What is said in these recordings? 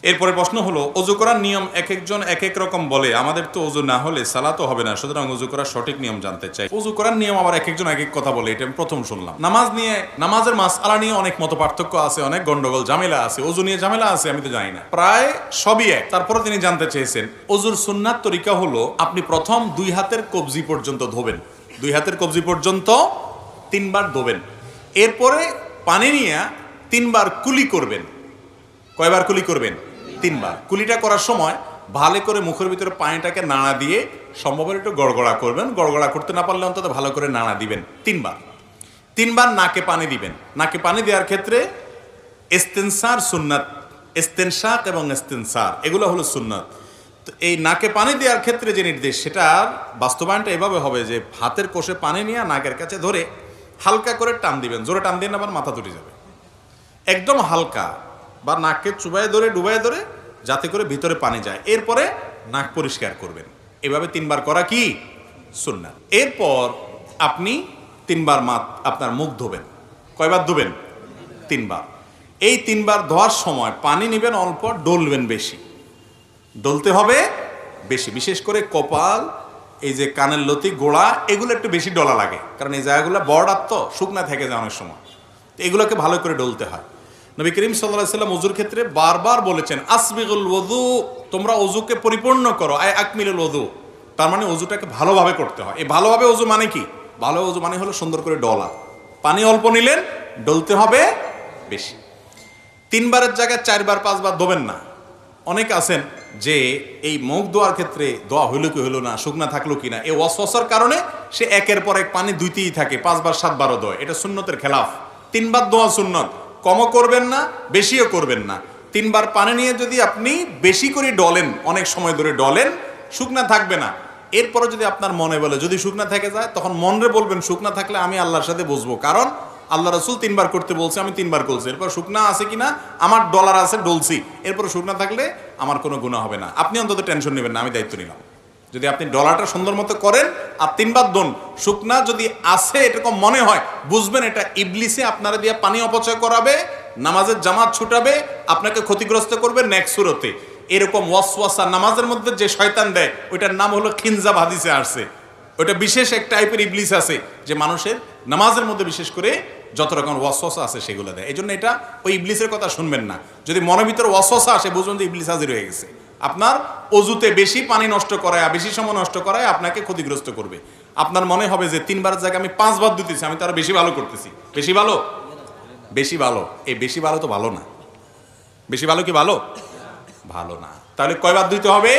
এরপরে প্রশ্ন হলো, অজু করার নিয়ম এক একজন এক এক রকম বলে, আমাদের তো অজু না হলে সালাতও হবে না, সুতরাং অজু করার সঠিক নিয়ম জানতে চাই। অজু করার নিয়ম আবার এক একজন এক এক কথা বলে, এটা আমি প্রথম শুনলাম। নামাজের মাসআলা নিয়ে অনেক মত পার্থক্য আছে, অনেক গন্ডগোল ঝামেলা আছে। অজু নিয়ে ঝামেলা আছে আমি তো জানি না, প্রায় সবই এক। তারপরে তিনি জানতে চেয়েছেন অজুর সুন্নাত তরিকা হলো, আপনি প্রথম 2 হাতের কবজি পর্যন্ত ধোবেন, 2 হাতের কবজি পর্যন্ত 3 বার ধোবেন। এরপরে পানি নিয়ে 3 বার কুলি করবেন। কয়বার কুলি করবেন? 3 বার। কুলিটা করার সময় ভালো করে মুখের ভিতরে পানিটাকে নাড়া দিয়ে সম্ভব একটু গড়গড়া করবেন। গড়গড়া করতে না পারলে অন্তত ভালো করে নাড়া দিবেন 3 বার। 3 বার নাকে পানি দিবেন। নাকে পানি দেওয়ার ক্ষেত্রে ইস্তেনসার সুন্নাত, ইস্তেনশাক এবং ইস্তেনসার এগুলো হলো সুন্নাত। তো এই নাকে পানি দেওয়ার ক্ষেত্রে যে নির্দেশ, সেটার বাস্তবায়নটা এভাবে হবে যে হাতের কোষে পানি নিয়ে নাকের কাছে ধরে হালকা করে টান দিবেন। জোরে টান দিন, আবার মাথা তুলে যাবে। একদম হালকা, বা নাককে চুবায় ধরে ডুবায় ধরে যাতে করে ভিতরে পানি যায়। এরপরে নাক পরিষ্কার করবেন। এভাবে 3 বার করা কি সুন্নাত। এরপর আপনি 3 বার আপনার মুখ ধোবেন। কয়বার ধোবেন? 3 বার। এই 3 বার ধোয়ার সময় পানি নেবেন অল্প, ডলবেন বেশি, ডলতে হবে বেশি। বিশেষ করে কপাল, এই যে কানের লতি, গোড়া, এগুলো একটু বেশি ডলা লাগে, কারণ এই জায়গাগুলো বর্ডার তো শুকনা থেকে যায় অনেক সময়। তো এগুলোকে ভালো করে ডলতে হয়। নবী করিম সাল্লাল্লাহু আলাইহি ওয়াসাল্লাম ওযুর ক্ষেত্রে বারবার বলেছেন, আসবিগুল ওযু, তোমরা ওযুকে পরিপূর্ণ করো, আয় আকমিলুল ওযু। তার মানে ওযুটাকে ভালোভাবে করতে হয়। এই ভালোভাবে ওযু মানে কি? ভালো ওযু মানে হলো সুন্দর করে ডলা। পানি অল্প নিলেন, ডলতে হবে বেশি। 3 বারের জায়গায় 4 বার 5 বার ধোবেন না। অনেক আছেন যে এই মুখ ধোয়ার ক্ষেত্রে দোয়া হইল কি হইল না, শুকনা থাকলো কিনা, এই ওয়াসওয়াসার কারণে সে একের পর এক পানি ধুইতেই থাকে, 5 বার 7 বারও ধোয়। এটা সুন্নতের খেলাফ। 3 বার ধোয়া সুন্নত, কমও করবেন না, বেশিও করবেন না। 3 বার পানি নিয়ে যদি আপনি বেশি করে ডলেন, অনেক সময় ধরে ডলেন, শুকনা থাকবে না। এরপরে যদি আপনার মনে বলে, যদি শুকনা থেকে যায়, তখন মনরে বলবেন শুকনা থাকলে আমি আল্লাহর সাথে বসবো, কারণ আল্লাহ রাসূল 3 বার করতে বলছে, আমি 3 বার করছি। এরপর শুকনা আছে কিনা, আমার ডলার আছে, ডলছি। এরপর শুকনা থাকলে আমার কোনো গুনাহ হবে না। আপনি অন্তত টেনশন নেবেন না, আমি দায়িত্ব নিলাম। যদি আপনি ডলারটা সুন্দর মতো করেন আর 3 বার দোন, শুকনা যদি আছে এরকম মনে হয়, বুঝবেন এটা ইবলিসে আপনারা দিয়ে পানি অপচয় করাবে, নামাজের জামাত ছুটাবে, আপনাকে ক্ষতিগ্রস্ত করবে নেক্সট সুরতে। এরকম ওয়াসওয়াসা নামাজের মধ্যে যে শয়তান দেয়, ওইটার নাম হলো খিনজাব, হাদিসে আসছে। ওইটা বিশেষ এক টাইপের ইবলিস আছে যে মানুষের নামাজের মধ্যে বিশেষ করে যত রকম ওয়াসওয়াসা আছে সেগুলো দেয়। এই জন্য এটা ওই ইবলিসের কথা শুনবেন না। যদি মনের ভিতরে ওয়াসওয়াসা আসে, বুঝবেন যে ইবলিস হাজির হয়ে গেছে। আপনার অজুতে বেশি পানি নষ্ট করায়, বেশি সময় নষ্ট করায় আপনাকে ক্ষতিগ্রস্ত করবে। আপনার মনে হবে যে 3 বারের জায়গায় আমি 5 বার দিতেছি, আমি তার বেশি ভালো করতেছি। বেশি ভালো, বেশি ভালো। এই বেশি ভালো তো ভালো না। বেশি ভালো কি ভালো? ভালো না। তাহলে কয়বার দিতে হবে?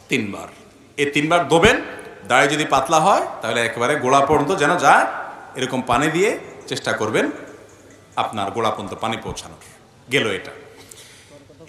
3 বার। এই 3 বার ধোবেন। দাড়ি যদি পাতলা হয় তাহলে একেবারে গোড়া পর্যন্ত যেন যায়, এরকম পানি দিয়ে চেষ্টা করবেন আপনার গোড়া পর্যন্ত পানি পৌঁছানোর। গেল এটা।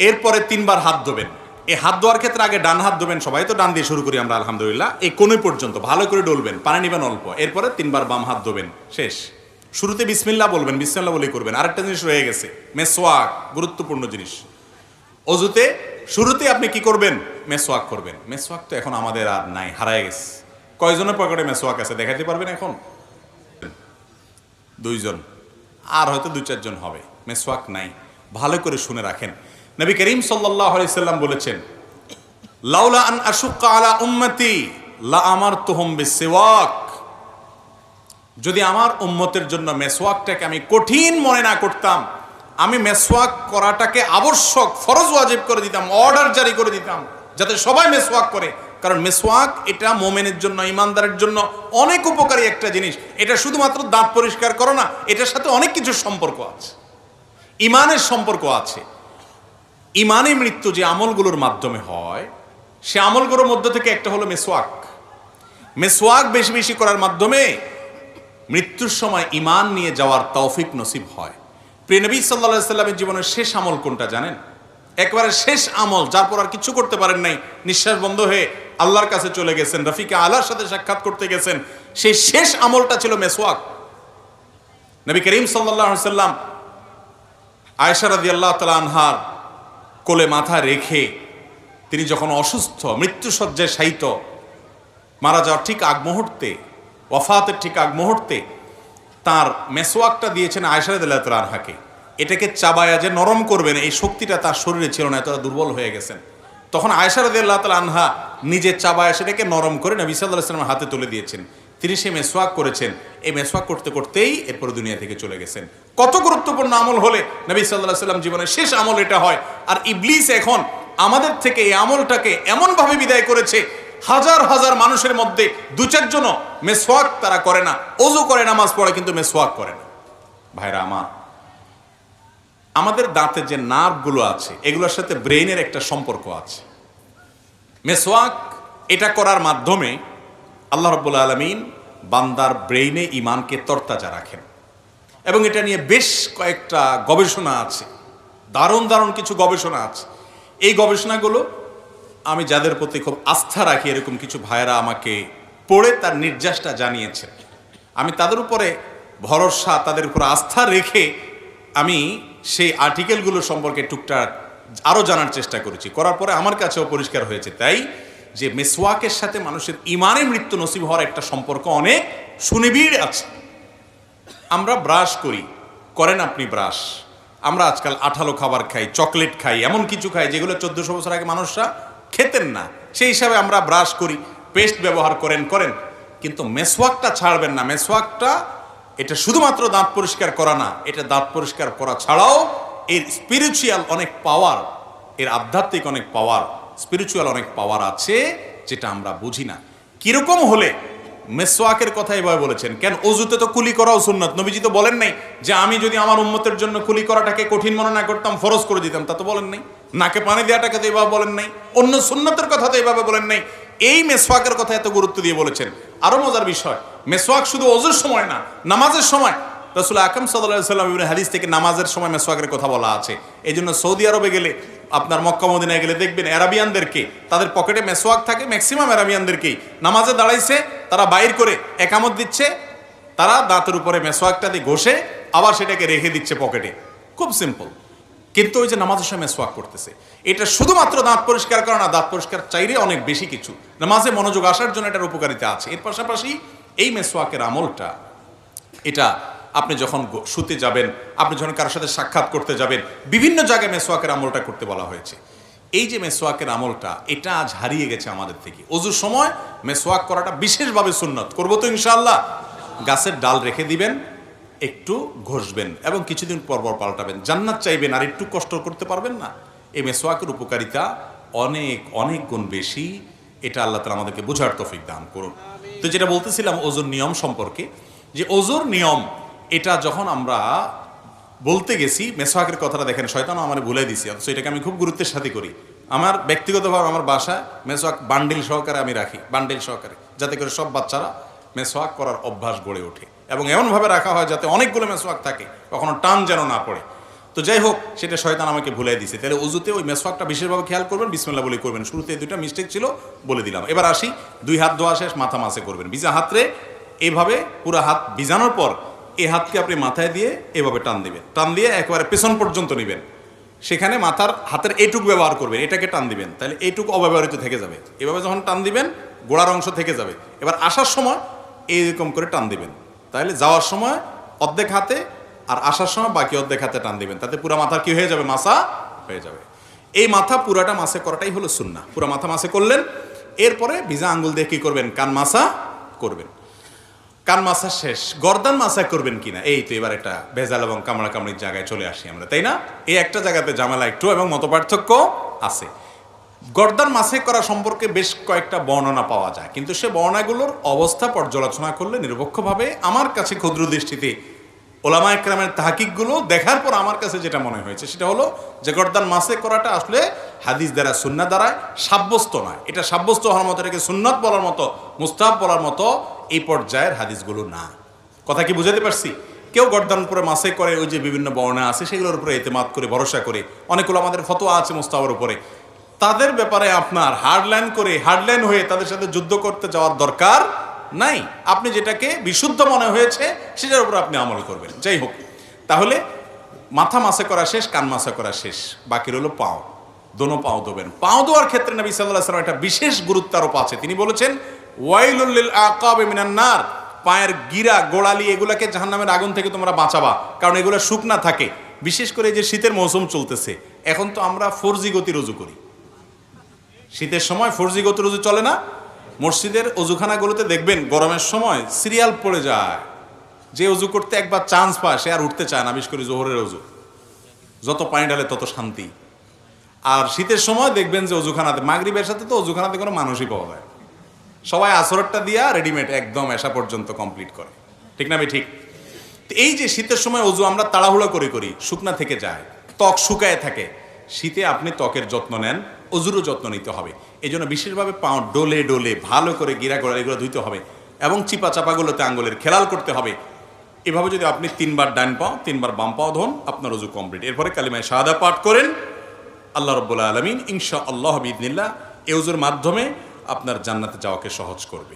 এরপরে 3 বার হাত ধোবেন। এই হাত ধোয়ার ক্ষেত্রে আগে ডান হাত ধোবেন, সবাই তো ডান দিয়ে শুরু করি আমরা আলহামদুলিল্লাহ। এই কোণে পর্যন্ত ভালো করে ডলবেন, পানি নেবেন অল্প। এরপরে 3 বার বাম হাত ধোবেন, শেষ। শুরুতে বিসমিল্লাহ বলবেন, বিসমিল্লাহ বলেই করবেন। আরেকটা জিনিস রয়ে গেছে, মেসওয়াক, গুরুত্বপূর্ণ জিনিস। অজুতে শুরুতে আপনি কি করবেন? মেসওয়াক করবেন। মেসওয়াক তো এখন আমাদের আর নাই, হারায় গেছে। কয়জনের পকেটে মেসওয়াক আছে দেখাতে পারবেন এখন? 2 জন, আর হয়তো 2-4 জন হবে। মেসওয়াক নাই। ভালো করে শুনে রাখেন। নবী করিম সাল্লাল্লাহু আলাইহি সাল্লাম বলেছেন, লাউলা আন আশুক্কা আলা উম্মতি লা আমারতুহুম বিসওয়াক। যদি আমার উম্মতের জন্য মেসওয়াকটাকে আমি কঠিন মনে না করতাম, আমি মেসওয়াক করাটাকে আবশ্যক, ফরজ ওয়াজিব করে দিতাম, অর্ডার জারি করে দিতাম যাতে সবাই মেসওয়াক করে। কারণ মেসওয়াক এটা মুমিনের জন্য, ইমানদারের জন্য অনেক উপকারী একটা জিনিস। এটা শুধুমাত্র দাঁত পরিষ্কার করো না, এটার সাথে অনেক কিছু সম্পর্ক আছে, ইমানের সম্পর্ক আছে। ইমানে মৃত্যু যে আমলগুলোর মাধ্যমে হয়, সে আমলগুলোর মধ্য থেকে একটা হলো মেসওয়াক। মেসওয়াক বেশি বেশি করার মাধ্যমে মৃত্যুর সময় ইমান নিয়ে যাওয়ার তৌফিক নসিব হয়। প্রিয় নবী সাল্লাল্লাহু আলাইহি সাল্লামের জীবনের শেষ আমল কোনটা জানেন? একবারে শেষ আমল, যার পর আর কিছু করতে পারেন নাই, নিঃশ্বাস বন্ধ হয়ে আল্লাহর কাছে চলে গেছেন, রফিকে আলার সাথে সাক্ষাৎ করতে গেছেন। সেই শেষ আমলটা ছিল মেসওয়াক। নবী করিম সাল্লাল্লাহু আলাইহি সাল্লাম আয়েশা রাদিয়াল্লাহু তাআলা আনহার কোলে মাথা রেখে তিনি যখন অসুস্থ, মৃত্যুসজ্জায় শায়িত, মারা যাওয়ার ঠিক আগ মুহূর্তে, ওয়াফাতের ঠিক আগ মুহূর্তে তার মেসওয়াকটা দিয়েছেন আয়েশা রাদিয়াল্লাহু তাআলা আনহাকে। এটাকে চাবায়া যে নরম করবেন এই শক্তিটা তার শরীরে ছিল না, এতটা দুর্বল হয়ে গেছেন। তখন আয়েশা রাদিয়াল্লাহু তাআলা আনহা নিজে চাবায়া সেটাকে নরম করে নবী সাল্লাল্লাহু আলাইহি ওয়াসাল্লামের হাতে তুলে দিয়েছেন। তিনি সে মেসওয়াক করেছেন, এই মেসওয়াক করতে করতেই এরপর দুনিয়া থেকে চলে গেছেন। কত গুরুত্বপূর্ণ আমল হলে নবী সাল্লাল্লাহু আলাইহি ওয়াসাল্লাম জীবনের শেষ আমল এটা হয়। আর ইবলিস এখন আমাদের থেকে এই আমলটাকে এমনভাবে বিদায় করেছে, হাজার হাজার মানুষের মধ্যে দু চারজনও মেসওয়াক তারা করে না, ওযু করে নামাজ পড়ে কিন্তু মেসওয়াক করে না। ভাইরা আমার, আমাদের দাঁতের যে নার্ভগুলো আছে এগুলোর সাথে ব্রেইনের একটা সম্পর্ক আছে। মেসওয়াক এটা করার মাধ্যমে আল্লাহ রাব্বুল আলামিন বান্দার ব্রেইনে ঈমানকে তরতাজা রাখেন, এবং এটা নিয়ে বেশ কয়েকটা গবেষণা আছে, দারুণ দারুণ কিছু গবেষণা আছে। এই গবেষণাগুলো আমি যাদের প্রতি খুব আস্থা রাখি, এরকম কিছু ভাইয়েরা আমাকে পড়ে তার নির্যাসটা জানিয়েছেন। আমি তাদের উপরে ভরসা, তাদের উপর আস্থা রেখে আমি সেই আর্টিকেলগুলো সম্পর্কে টুকটাক আরও জানার চেষ্টা করেছি। করার পরে আমার কাছেও পরিষ্কার হয়েছে তাই যে মেসওয়াকের সাথে মানুষের ঈমানে মৃত্যু নসিব হওয়ার একটা সম্পর্ক অনেক সুনিবিড় আছে। আমরা ব্রাশ করেন আপনি ব্রাশ, আমরা আজকাল আঠালো খাবার খাই, চকলেট খাই, এমন কিছু খাই যেগুলো 1400 বছর আগে মানুষরা খেতেন না, সেই হিসাবে আমরা ব্রাশ করি, পেস্ট ব্যবহার করেন, কিন্তু মেসওয়াকটা ছাড়বেন না। মেসওয়াকটা এটা শুধুমাত্র দাঁত পরিষ্কার করা না, এটা দাঁত পরিষ্কার করা ছাড়াও এর স্পিরিচুয়াল অনেক পাওয়ার, এর আধ্যাত্মিক অনেক পাওয়ার, স্পিরিচুয়াল অনেক পাওয়ার আছে যেটা আমরা বুঝি না। কিরকম হলে মেসওয়াকের কথা এভাবে বলেছেন? কেন অজুতে তো কুলি করাও সুন্নাত। নবীজি তো বলেন নাই যে আমি যদি আমার উম্মতের জন্য কুলি করাটাকে কঠিন মনে না করতাম ফরজ করে দিতাম, তা তো বলেন নাই। নাকে পানি দেওয়াটাকে তো এভাবে বলেন নাই, অন্য সুন্নতের কথা তো এভাবে বলেন নাই। এই মেসওয়াকের কথা এত গুরুত্ব দিয়ে বলেছেন। আরো মজার বিষয়, মেসওয়াক শুধু ওযুর সময় না, নামাজের সময় রাসূল আকরাম সাল্লাল্লাহু আলাইহি ওয়াসাল্লাম ইবনে হাদিস থেকে নামাজের সময় মেসওয়াকের কথা বলা আছে। এই জন্য সৌদি আরবে গেলে, আপনার মক্কা মদিনায় গেলে দেখবেন আরাবিয়ানদেরকে তাদের পকেটে মেসওয়াক থাকে, ম্যাক্সিমাম আরাবিয়ানদেরকেই। নামাজে দাঁড়াইছে, তারা বাইর করে একামত দিচ্ছে, তারা দাঁতের উপরে মেসওয়াকটা দিয়ে ঘষে আবার সেটাকে রেখে দিচ্ছে পকেটে। খুব সিম্পল। কিন্তু ওই যে নামাজের সময় মেসওয়াক করতেছে, এটা শুধুমাত্র দাঁত পরিষ্কার করা না, দাঁত পরিষ্কার চাইলে অনেক বেশি কিছু, নামাজে মনোযোগ আসার জন্য এটার উপকারিতা আছে। এর পাশাপাশি এই মেসওয়াকের আমলটা, এটা আপনি যখন শুতে যাবেন, আপনি যখন কারোর সাথে সাক্ষাৎ করতে যাবেন, বিভিন্ন জায়গায় মেসওয়াকের আমলটা করতে বলা হয়েছে। এই যে মেসওয়াকের আমলটা, এটা আজ হারিয়ে গেছে আমাদের থেকে। ওযুর সময় মেসওয়াক করাটা বিশেষভাবে সুন্নত। করবো তো ইনশাআল্লাহ। গাছের ডাল রেখে দিবেন, একটু ঘষবেন এবং কিছুদিন পর পর পাল্টাবেন। জান্নাত চাইবেন আর একটু কষ্ট করতে পারবেন না? এই মেসওয়াকের উপকারিতা অনেক অনেক গুণ বেশি। এটা আল্লাহ তাআলা আমাদেরকে বোঝার তৌফিক দান করুন। তো যেটা বলতেছিলাম ওযুর নিয়ম সম্পর্কে, যে ওযুর নিয়ম এটা যখন আমরা বলতে গেছি, মেসওয়াকের কথাটা দেখেন শয়তানও আমার ভুলে দিছি, অথচ এটাকে আমি খুব গুরুত্বের সাথে করি। আমার ব্যক্তিগতভাবে আমার বাসায় মেসওয়াক বান্ডিল সহকারে আমি রাখি, বান্ডিল সহকারে, যাতে করে সব বাচ্চারা মেসওয়াক করার অভ্যাস গড়ে ওঠে, এবং এমনভাবে রাখা হয় যাতে অনেকগুলো মেসওয়াক থাকে, কখনো টান যেন না পড়ে। তো যাই হোক, সেটা শয়তান আমাকে ভুলে দিছে। তাহলে ওযুতে ওই মেসওয়াকটা বিশেষভাবে খেয়াল করবেন, বিসমিল্লাহ বলে করবেন। শুরুতে দুইটা মিস্টেক ছিল, বলে দিলাম। এবার আসি, 2 হাত ধোয়া শেষ, মাথা মাসে করবেন। ভিজা হাতরে এইভাবে পুরো হাত ভিজানোর পর এই হাতকে আপনি মাথায় দিয়ে এভাবে টান দিবেন, টান দিয়ে একেবারে পেছন পর্যন্ত নেবেন। সেখানে মাথার হাতের এইটুক ব্যবহার করবেন, এটাকে টান দিবেন, তাহলে এইটুক অব্যবহৃত থেকে যাবে। এভাবে যখন টান দিবেন গোড়ার অংশ থেকে যাবে। এবার আসার সময় এইরকম করে টান দিবেন, তাহলে যাওয়ার সময় অর্ধেক হাতে আর আসার সময় বাকি অর্ধেক হাতে টান দিবেন, তাতে পুরো মাথা কি হয়ে যাবে? মাসা হয়ে যাবে। এই মাথা পুরাটা মাসে করাটাই হলো সুন্নাহ। পুরো মাথা মাসে করলেন, এরপরে ভিজা আঙ্গুল দিয়ে কি করবেন? কান মাসা করবেন। কান মাসা শেষ, গর্দান মাসা করবেন কিনা, এই তো এবার একটা ভেজাল এবং কামড়া কামড়ির জায়গায় চলে আসি আমরা, তাই না? এই একটা জায়গাতে ঝামেলা একটু এবং মতপার্থক্য আছে। গর্দান মাসে করা সম্পর্কে বেশ কয়েকটা বর্ণনা পাওয়া যায়, কিন্তু সে বর্ণনাগুলোর অবস্থা পর্যালোচনা করলে নিরপেক্ষভাবে আমার কাছে ক্ষুদ্র দৃষ্টিতে ওলামায়ে কেরামের তাহকিকগুলো দেখার পর আমার কাছে যেটা মনে হয়েছে সেটা হলো যে গর্দান মাসে করাটা আসলে হাদিস দ্বারা, সুন্নাহ দ্বারা সাব্যস্ত নয়। এটা সাব্যস্ত হওয়ার মতো, এটাকে সুন্নাত বলার মতো, মুস্তাহাব বলার মতো এই পর্যায়ের হাদিসগুলো না। কথা কি বুঝাতে পারছি? কেউ গর্দান উপরে মাসে করে, ওই যে বিভিন্ন বর্ণনা আছে সেগুলোর উপরে এতেমাদ করে, ভরসা করে, অনেকগুলো আমাদের ফতোয়া আছে মুস্তাহাবের উপরে, তাদের ব্যাপারে আপনার হার্ডলাইন হয়ে তাদের সাথে যুদ্ধ করতে যাওয়ার দরকার নাই। আপনি যেটাকে বিশুদ্ধ মনে হয়েছে সেটার উপর আপনি আমল করবেন। যাই হোক, তাহলে মাথা মাসে করা শেষ, কান মাসে করা শেষ, বাকি রইল পাও। দোনো পাও ধোবেন। পাও ধোয়ার ক্ষেত্রে নবী সাল্লাল্লাহু আলাইহি ওয়াসাল্লাম একটা বিশেষ গুরুত্ব আরোপ আছে। তিনি বলেছেন, ওয়াইলুল লিল আকাবি মিনান নার, পায়ের গিরা, গোড়ালি, এগুলাকে জাহান্নামের আগুন থেকে তোমরা বাঁচাবা, কারণ এগুলো শুকনা থাকে। বিশেষ করে এই যে শীতের মৌসুম চলতেছে, এখন তো আমরা 4G গতির অজু করি। শীতের সময় 4G গতির অজু চলে না? মসজিদের অজুখানাগুলোতে দেখবেন গরমের সময় সিরিয়াল পড়ে যায়। যে অজু করতে একবার চান্স পায় সে আর উঠতে চায় না, বিশেষ করে জোহরের অজু। যত পানি ঢালে তত শান্তি। আর শীতের সময় দেখবেন যে অজুখানাতে, মাগরিবের সাথে তো অজুখানাতে কোনো মানুষই পাওয়া যায়, সবাই আসরটা দিয়া রেডিমেড একদম এসা পর্যন্ত কমপ্লিট করে, ঠিক না? ঠিক। এই যে শীতের সময় অজু আমরা তাড়াহুড়া করে করি, শুকনা থেকে যায়, ত্বক শুকায় থাকে। শীতে আপনি ত্বকের যত্ন নেন, অজুরও যত্ন নিতে হবে। এই জন্য বিশেষভাবে পাও ডোলে ডোলে ভালো করে গিরা গোড়া এগুলো ধুইতে হবে এবং চিপা চাপাগুলোতে আঙ্গুলের খেলাল করতে হবে। এভাবে যদি আপনি 3 বার ডান পাও 3 বার বাম পাও ধোন, আপনার অজু কমপ্লিট। এরপরে কালিমায়ে শাহাদা পাঠ করেন। আল্লাহ রাব্বুল আলামিন ইনশাআল্লাহ বিইذনিল্লাহ এই অজুর মাধ্যমে আপনার জান্নাতে যাওয়াকে সহজ করবে।